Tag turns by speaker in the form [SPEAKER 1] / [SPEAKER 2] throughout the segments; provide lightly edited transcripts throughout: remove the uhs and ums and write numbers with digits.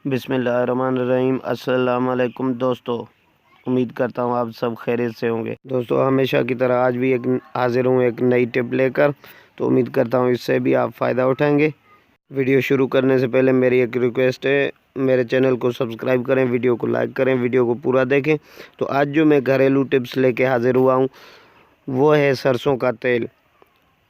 [SPEAKER 1] بسم اللہ الرحمن الرحیم۔ السلام علیکم دوستو، امید کرتا ہوں آپ سب خیریت سے ہوں گے۔ دوستو ہمیشہ کی طرح آج بھی حاضر ہوں ایک نئی ٹپ لے کر، تو امید کرتا ہوں اس سے بھی آپ فائدہ اٹھائیں گے۔ ویڈیو شروع کرنے سے پہلے میری ایک ریکویسٹ ہے، میرے چینل کو سبسکرائب کریں، ویڈیو کو لائک کریں، ویڈیو کو پورا دیکھیں۔ تو آج جو میں گھریلو ٹپس لے کے حاضر ہوا ہوں وہ ہے سرسوں کا تیل،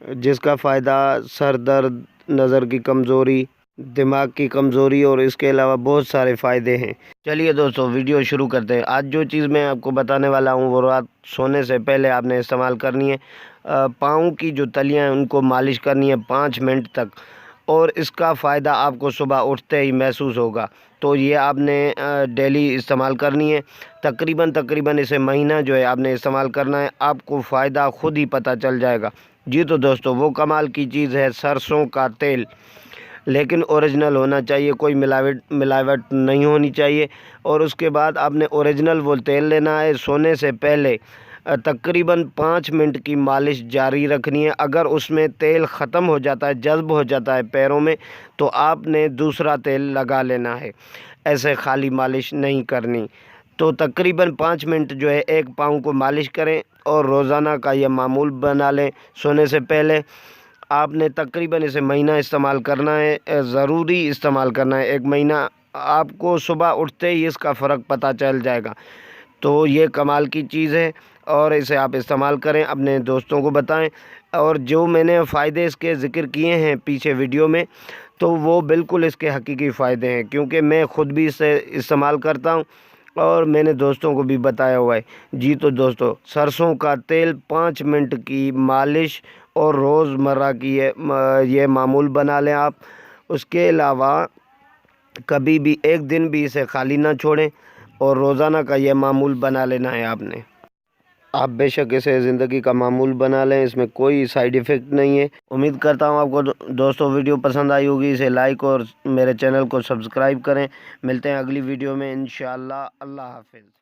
[SPEAKER 1] جس کا فائدہ سر درد، نظر کی کمزوری، دماغ کی کمزوری اور اس کے علاوہ بہت سارے فائدے ہیں۔ چلیے دوستو ویڈیو شروع کرتے ہیں۔ آج جو چیز میں آپ کو بتانے والا ہوں وہ رات سونے سے پہلے آپ نے استعمال کرنی ہے۔ پاؤں کی جو تلیاں ہیں ان کو مالش کرنی ہے 5 منٹ تک، اور اس کا فائدہ آپ کو صبح اٹھتے ہی محسوس ہوگا۔ تو یہ آپ نے ڈیلی استعمال کرنی ہے، تقریباً اسے مہینہ جو ہے آپ نے استعمال کرنا ہے، آپ کو فائدہ خود ہی پتہ چل جائے گا۔ جی تو دوستو وہ کمال کی چیز ہے سرسوں کا تیل، لیکن اوریجنل ہونا چاہیے، کوئی ملاوٹ نہیں ہونی چاہیے۔ اور اس کے بعد آپ نے اوریجنل وہ تیل لینا ہے، سونے سے پہلے تقریباً 5 منٹ کی مالش جاری رکھنی ہے۔ اگر اس میں تیل ختم ہو جاتا ہے، جذب ہو جاتا ہے پیروں میں، تو آپ نے دوسرا تیل لگا لینا ہے، ایسے خالی مالش نہیں کرنی۔ تو تقریباً 5 منٹ جو ہے ایک پاؤں کو مالش کریں، اور روزانہ کا یہ معمول بنا لیں۔ سونے سے پہلے آپ نے تقریباً اسے مہینہ استعمال کرنا ہے، ضروری استعمال کرنا ہے 1 مہینہ۔ آپ کو صبح اٹھتے ہی اس کا فرق پتہ چل جائے گا۔ تو یہ کمال کی چیز ہے، اور اسے آپ استعمال کریں، اپنے دوستوں کو بتائیں۔ اور جو میں نے فائدے اس کے ذکر کیے ہیں پیچھے ویڈیو میں، تو وہ بالکل اس کے حقیقی فائدے ہیں، کیونکہ میں خود بھی اسے استعمال کرتا ہوں اور میں نے دوستوں کو بھی بتایا ہوا ہے۔ جی تو دوستو سرسوں کا تیل 5 منٹ کی مالش اور روزمرہ کی یہ معمول بنا لیں آپ۔ اس کے علاوہ کبھی بھی ایک دن بھی اسے خالی نہ چھوڑیں، اور روزانہ کا یہ معمول بنا لینا ہے آپ نے۔ آپ بے شک اسے زندگی کا معمول بنا لیں، اس میں کوئی سائیڈ ایفیکٹ نہیں ہے۔ امید کرتا ہوں آپ کو دوستو ویڈیو پسند آئی ہوگی، اسے لائک اور میرے چینل کو سبسکرائب کریں۔ ملتے ہیں اگلی ویڈیو میں انشاءاللہ۔ اللہ حافظ۔